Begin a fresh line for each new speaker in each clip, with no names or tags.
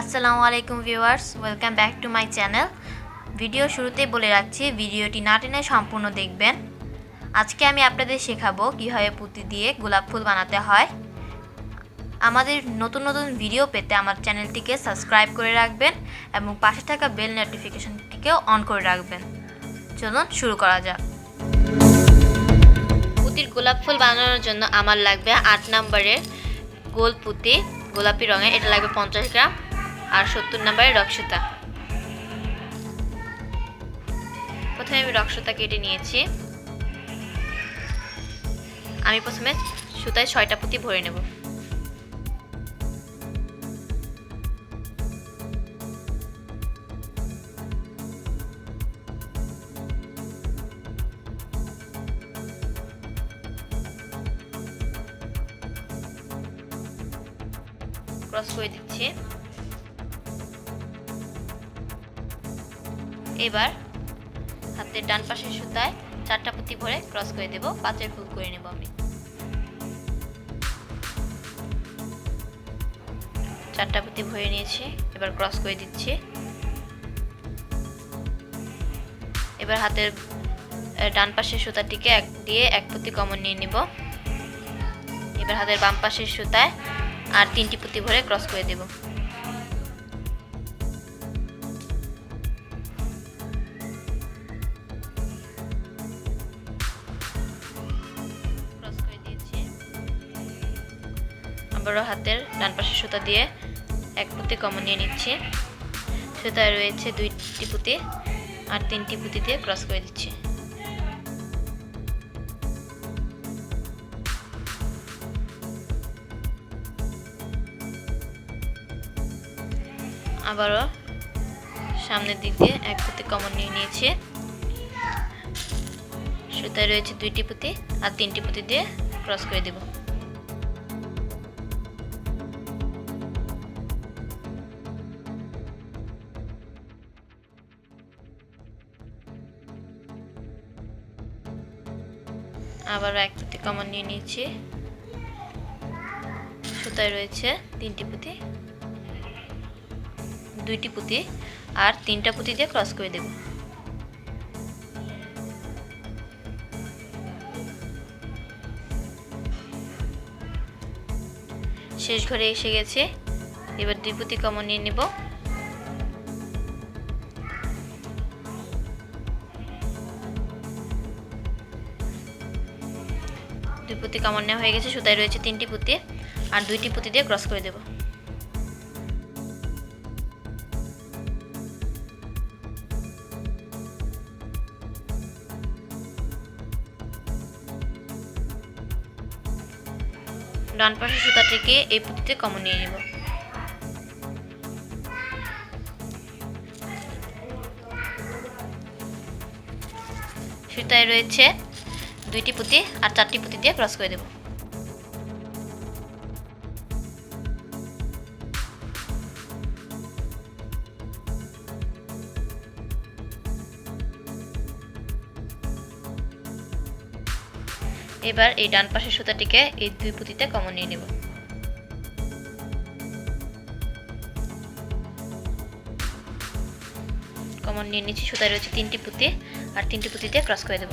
আসসালামু আলাইকুম viewers, welcome back to my channel. Video শুরুতেই বলে রাখছি, ভিডিওটি না টেনে সম্পূর্ণ দেখবেন। আজকে আমি আপনাদের শেখাবো কীভাবে পুঁতি দিয়ে গোলাপ ফুল বানাতে হয়। আমাদের নতুন নতুন ভিডিও পেতে আমার চ্যানেলটিকে সাবস্ক্রাইব করে রাখবেন এবং পাশে থাকা বেল নোটিফিকেশনটিকেও অন করে রাখবেন। চলুন শুরু করা যাক। পুঁতির গোলাপ ফুল বানানোর জন্য আমার লাগবে 8 নম্বরের গোল পুঁতি, গোলাপি রঙের। এটা লাগবে 50 গ্রাম আর 70 নম্বরের রক্সুতা। প্রথমে আমি রক্সুতা কেটে নিয়েছি। আমি প্রথমে সুতায় 6টা পুঁতি ভরে নেব। ক্রস করে দিচ্ছি। এবার হাতের ডান পাশের সুতায় 4টা পুঁতি ভরে ক্রস করে দেব। 5-এর ফুল করে নেব আমি। 4টা পুঁতি ভরে নিয়েছি, এবার ক্রস করে দিচ্ছি। এবার হাতের ডান পাশের সুতাটিকে এক পুঁতি কমন নিয়ে নেব। এবার হাতের বাম পাশের সুতায় আর 3টি পুঁতি ভরে ক্রস করে দেব। ক্রস করে দিয়েছি। আবারও হাতের ডান পাশের সুতা দিয়ে এক পুঁতি কমন নিয়ে নিচ্ছি। সুতায় রয়েছে 2টি পুঁতি আর 3টি পুঁতি দিয়ে ক্রস করে দিচ্ছি। আবারও সামনের দিক দিয়ে এক পুঁতি কমন নিয়ে নিয়েছি। সুতায় রয়েছে 2টি পুঁতি আর 3টি পুঁতি দিয়ে ক্রস করে দেব। আবারও এক পুঁতি কমন নিয়ে নিয়েছি। সুতায় রয়েছে 3টি পুঁতি, 2টি পুঁতি আর 3টা পুঁতি দিয়ে ক্রস করে দেব। শেষ ঘরে এসে গেছে। এবার 2 পুঁতি কমন নিয়ে নেব। দুই পুঁতি কমন নেওয়া হয়ে গেছে। সুতায় রয়েছে 3টি পুঁতি আর 2টি পুঁতি দিয়ে ক্রস করে দেব। ডান পাশের সুতাটিকে এই পুঁতিতে কমন নিয়ে নেব। সুতায় রয়েছে 2টি পুঁতি আর 4টি পুঁতি দিয়ে ক্রস করে দেব। এবার এই ডান পাশের সুতাটিকে এই 2 পুঁতিতে কমন নিয়ে নেব। কমন নিয়ে নিচ্ছি। সুতায় রয়েছে 3টি পুঁতি আর 3টি পুঁতি দিয়ে ক্রস করে দেব।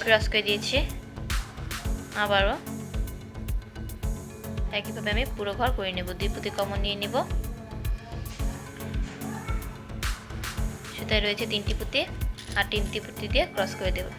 ক্রস করে দিয়েছি। আবারও একইভাবে আমি পুরো ঘর করে নেব। 2 পুঁতি কমন নিয়ে নেব। সুতায় রয়েছে 3টি পুঁতি আর 3টি পুঁতি দিয়ে ক্রস করে দেব।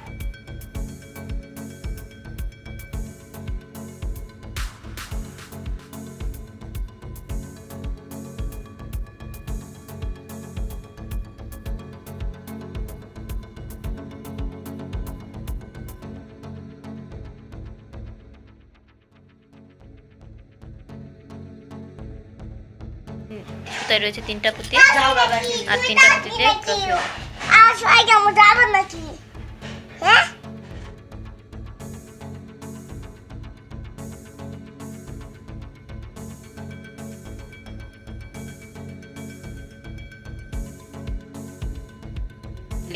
সুতায় রয়েছে 3টা পুঁতি আর 3টা পুঁতি দিয়ে ক্রস করে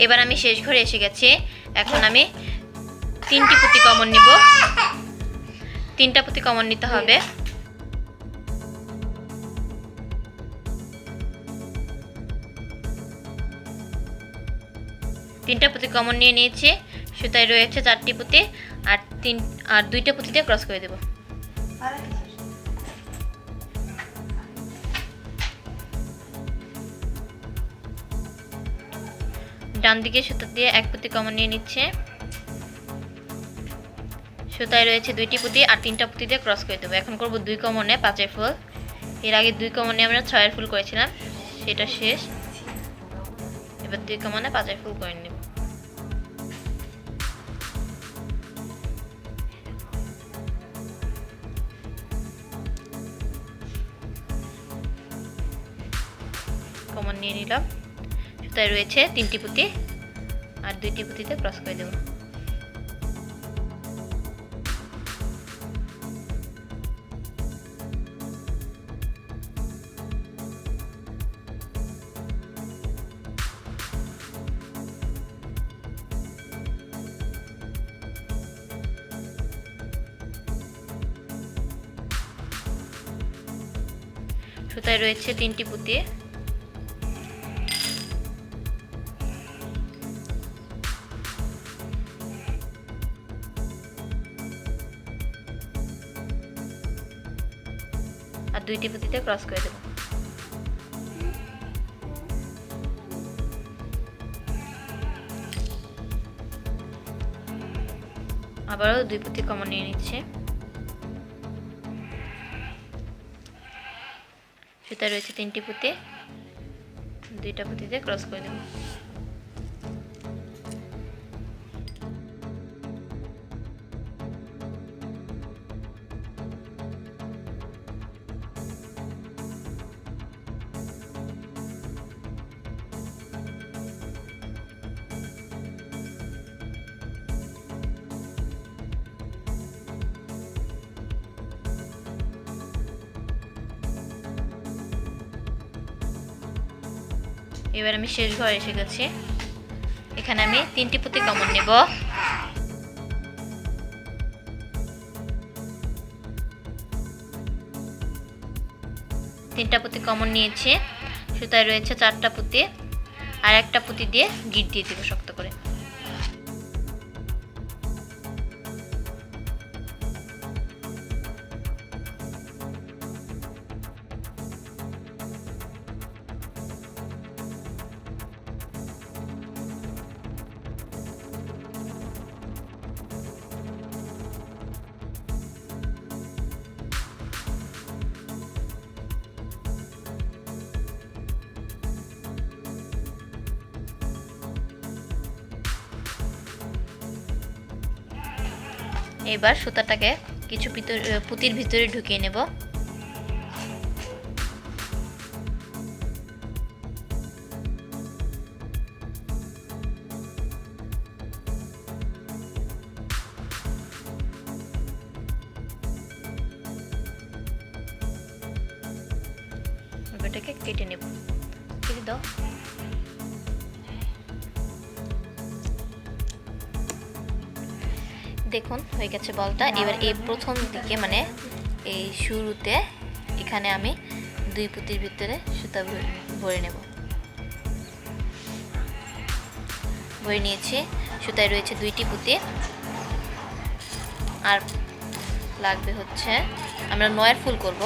এবার আমি শেষ ঘরে এসে গেছি। এখন আমি 3টি পুঁতি কমন নিব। 3টা পুঁতি কমন নিতে হবে। তিনটা পুঁতি কমন নিয়ে নিয়েছি। সুতায় রয়েছে 4টি পুঁতি আর 2টা পুঁতি দিয়ে ক্রস করে দেব। ডান দিকে সুতা দিয়ে 1 পুঁতি কমন নিয়ে নিচ্ছে। সুতায় রয়েছে 2টি পুঁতি আর 3টা পুঁতি দিয়ে ক্রস করে দেব। এখন করব 2 কমনে 5 ফুল। এর আগে 2 কমনে আমরা 6 ফুল করেছিলাম, সেটা শেষ। এবার 2 কমনে 5 ফুল করে নেব। কমন নিয়ে নিলাম। সুতায় রয়েছে 3টি পুঁতি আর 2টি পুঁতিতে ক্রস করে দেব। সুতায় রয়েছে 3টি পুঁতি আর 2টি পুঁতিতে ক্রস করে দেব। আবারও 2 পুঁতি কমন নিয়ে নিচ্ছে। সুতায় রয়েছে 3টি পুঁতি, 2টা পুঁতিতে ক্রস করে দেব। এবার আমি শেষ ঘরে এসে গেছি। এখানে আমি 3টি পুঁতি কমন নেব। তিনটা পুঁতি কমন নিয়েছি। সুতায় রয়েছে 4টা পুঁতি আর একটা পুঁতি দিয়ে গিট দিয়ে দেব শক্ত করে। এবার সুতাটাকে কিছু পুঁতির ভিতরে ঢুকিয়ে নেব। এটাকে কেটে নেব। কেটে দাও। দেখুন হয়ে গেছে বলটা। এবার এই প্রথম দিকে মানে এই শুরুতে এখানে আমি 2 পুঁতির ভিতরে সুতা ভরে নেব। ভরে নিয়েছি। সুতায় রয়েছে 2টি পুঁতি আর লাগবে হচ্ছে, আমরা 9 ফুল করব।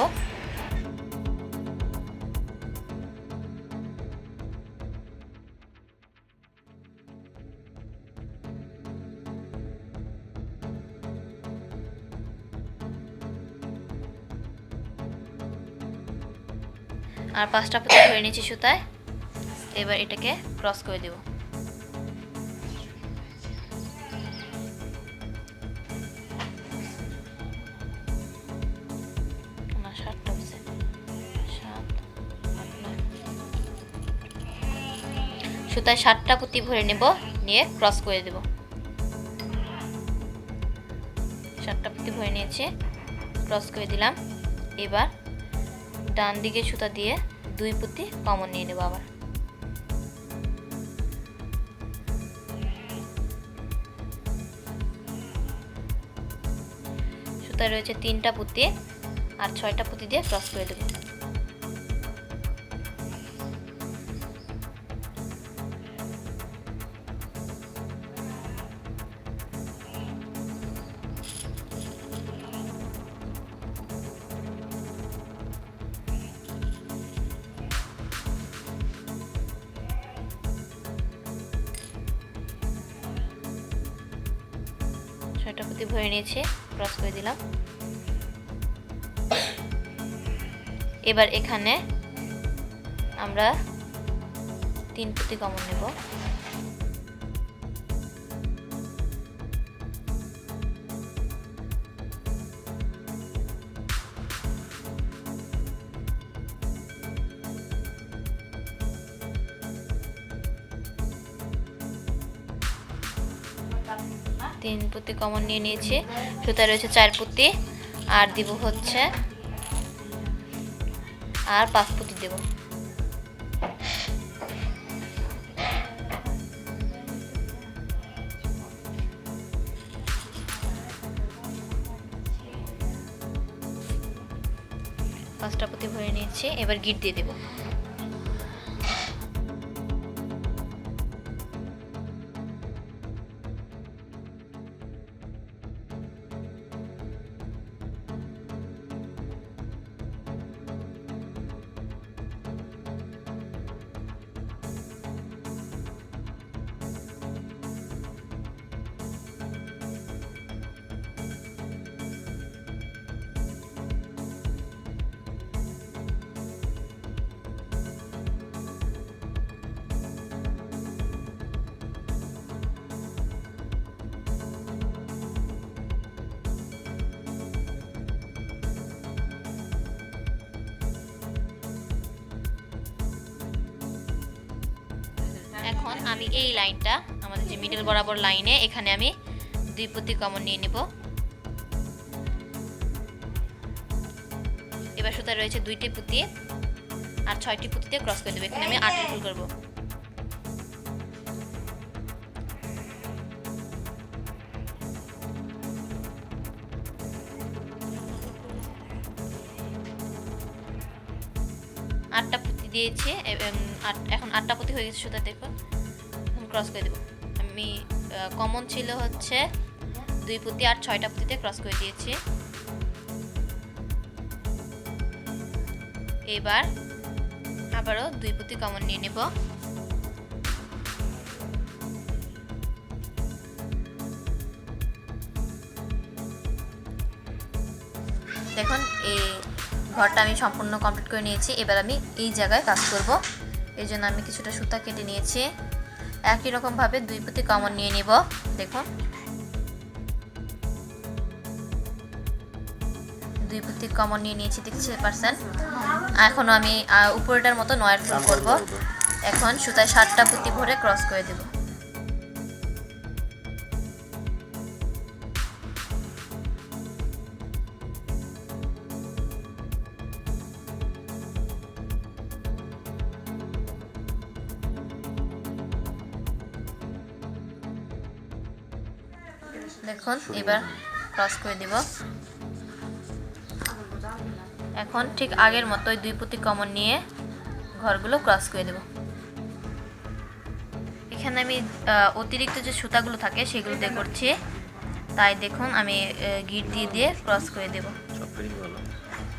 আর 5টা পুঁতি ধরে নিয়েছি সুতায়। এবার এটাকে ক্রস করে দেব। সুতায় 7টা পুঁতি ভরে নেব, নিয়ে ক্রস করে দেব। 7টা পুঁতি ভরে নিয়েছি, ক্রস করে দিলাম। এবার ডান দিকে সুতা দিয়ে 2 পুঁতি কমন নিয়ে নেব। আবার সুতায় রয়েছে 3টা পুঁতি আর 6টা পুঁতি দিয়ে ক্রস করে দেব। ছয়টা পুঁতি ভরে নিয়েছি, ক্রস করে দিলাম। এবার এখানে আমরা 3 পুঁতি কমন নেব। তিন পুঁতি কমন নিয়ে নিয়েছি। সুতা রয়েছে 4 পুঁতি আর দিব হচ্ছে আর 5 পুঁতি দেব। পাঁচটা পুঁতি ভরে নিয়েছি, এবার গিট দিয়ে দেব। এখন আমি এই লাইনটা আমাদের যে মিডল বরাবর লাইনে এখানে আমি 2 পুঁতি কমন নিয়ে নেব। এবার সুতা রয়েছে 2টি পুঁতি আর 6টি পুঁতিতে ক্রস করে দেব। এখানে আমি 8 ফুল করব। আটটা পুঁতি দিয়েছি, এখন 8টা পুঁতি হয়ে গেছে সুতা। দেখুন এখন ক্রস করে দেব। আমি কমন ছিল হচ্ছে 2 পুঁতি আর 6টা পুঁতিতে ক্রস করে দিয়েছি। এবার আবারও 2 পুঁতি কমন নিয়ে নেব। দেখুন এই ঘরটা আমি সম্পূর্ণ কমপ্লিট করে নিয়েছি। এবার আমি এই জায়গায় কাজ করব, এই জন্য আমি কিছুটা সুতা কেটে নিয়েছি। একই রকমভাবে 2 পুঁতি কমন নিয়ে নেব। দেখুন 2 পুঁতি কমন নিয়ে নিয়েছি, দেখতে পাচ্ছেন। এখনও আমি উপরেটার মতো 9 ফুল করব। এখন সুতায় 7টা পুঁতি ভরে ক্রস করে দেব। দেখুন এবার ক্রস করে দিব। এখন ঠিক আগের মতোই 2 পুঁতি কমন নিয়ে ঘরগুলো ক্রস করে দেব। এখানে আমি অতিরিক্ত যে সুতাগুলো থাকে সেগুলো দিয়ে করছি, তাই দেখুন আমি গিট দিয়ে দিয়ে ক্রস করে দেব।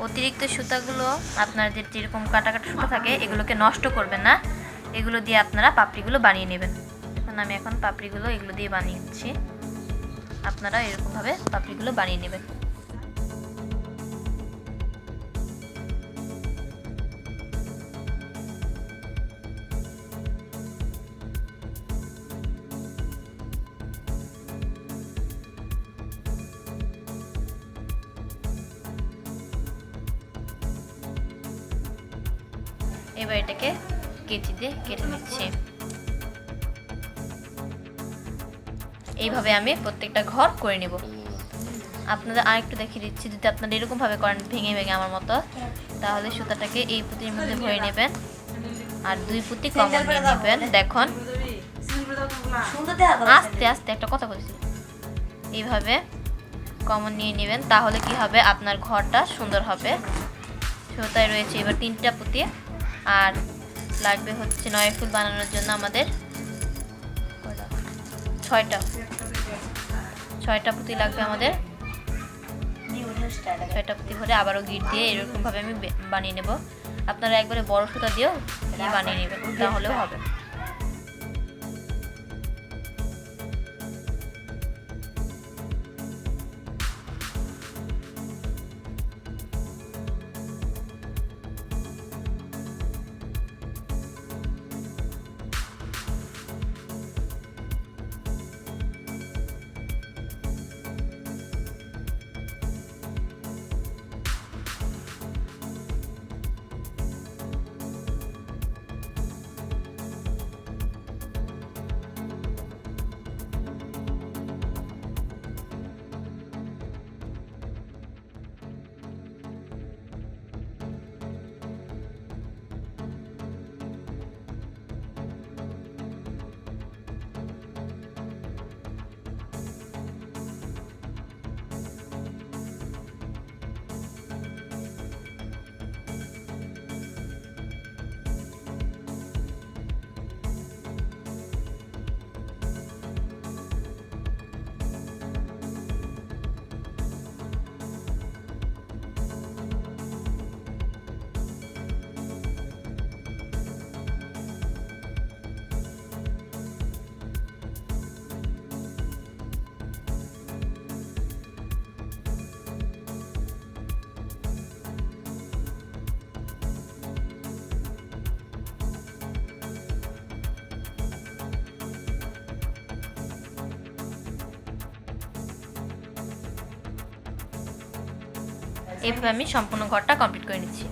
অতিরিক্ত সুতাগুলো আপনার যেরকম কাটা কাটা সুতা থাকে এগুলোকে নষ্ট করবেন না, এগুলো দিয়ে আপনারা পাপড়িগুলো বানিয়ে নেবেন। আমি এখন পাপড়িগুলো এগুলো দিয়ে বানিয়েছি, আপনারা এরকমভাবে পাপড়িগুলো বানিয়ে নেবেন। এবার এটাকে কেচি দিয়ে কেটে নিচ্ছি। এইভাবে আমি প্রত্যেকটা ঘর করে নেব। আপনাদের আরেকটু দেখিয়ে দিচ্ছি, যদি আপনারা এরকমভাবে করেন ভেঙে ভেঙে আমার মতো, তাহলে সুতাটাকে এই পুঁতির মধ্যে ভরে নেবেন আর 2 পুঁতি কমন নিয়ে নেবেন। দেখুন আস্তে আস্তে একটা কথা বলছি, এইভাবে কমন নিয়ে নেবেন, তাহলে কি হবে আপনার ঘরটা সুন্দর হবে। সুতায় রয়েছে এবার 3টা পুঁতি, আর লাগবে হচ্ছে 9 ফুল বানানোর জন্য আমাদের 6টা পুঁতি লাগবে আমাদের। 6টা পুঁতি ভরে আবারও গিট দিয়ে এরকমভাবে আমি বানিয়ে নেব। আপনারা একবারে বড় সুতা দিয়েও বানিয়ে নেবেন, তাহলেও হবে। এইভাবে আমি সম্পূর্ণ ঘরটা কমপ্লিট করে নিচ্ছি।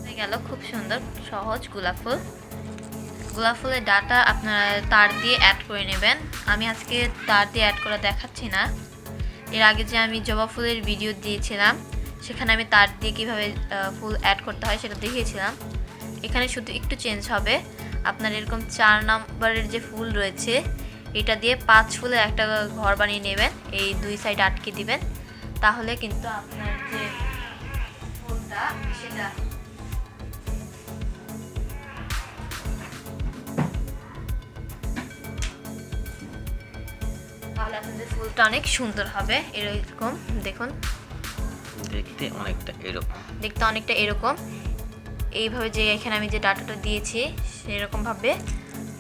হয়ে গেল খুব সুন্দর সহজ গোলাপ ফুল। গোলাপ ফুলের ডাটা আপনারা তার দিয়ে অ্যাড করে নেবেন। আমি আজকে তার দিয়ে অ্যাড করা দেখাচ্ছি না, এর আগে যে আমি জবা ফুলের ভিডিও দিয়েছিলাম সেখানে আমি তার দিয়ে কীভাবে ফুল অ্যাড করতে হয় সেটা দেখিয়েছিলাম। এখানে শুধু একটু চেঞ্জ হবে, আপনার এরকম 4 নম্বরের যে ফুল রয়েছে এটা দিয়ে 5 ফুলের একটা ঘর বানিয়ে নেবেন, এই 2 সাইড আটকে দিবেন, তাহলে কিন্তু আপনার যে ফুলটা সেটা তাহলে আপনাদের ফুলটা অনেক সুন্দর হবে। এরকম দেখুন, দেখতে অনেকটা এরকম এইভাবে যে এখানে আমি যে ডাটাটা দিয়েছি সেরকমভাবে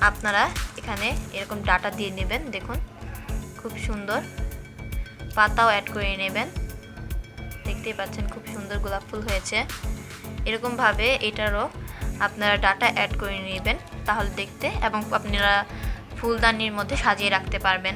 আপনারা এখানে এরকম ডাটা দিয়ে নেবেন। দেখুন খুব সুন্দর, পাতাও অ্যাড করে নেবেন, দেখতেই পাচ্ছেন খুব সুন্দর গোলাপ ফুল হয়েছে। এরকমভাবে এটারও আপনারা ডাটা অ্যাড করে নেবেন, তাহলে দেখতে এবং আপনারা ফুলদানির মধ্যে সাজিয়ে রাখতে পারবেন।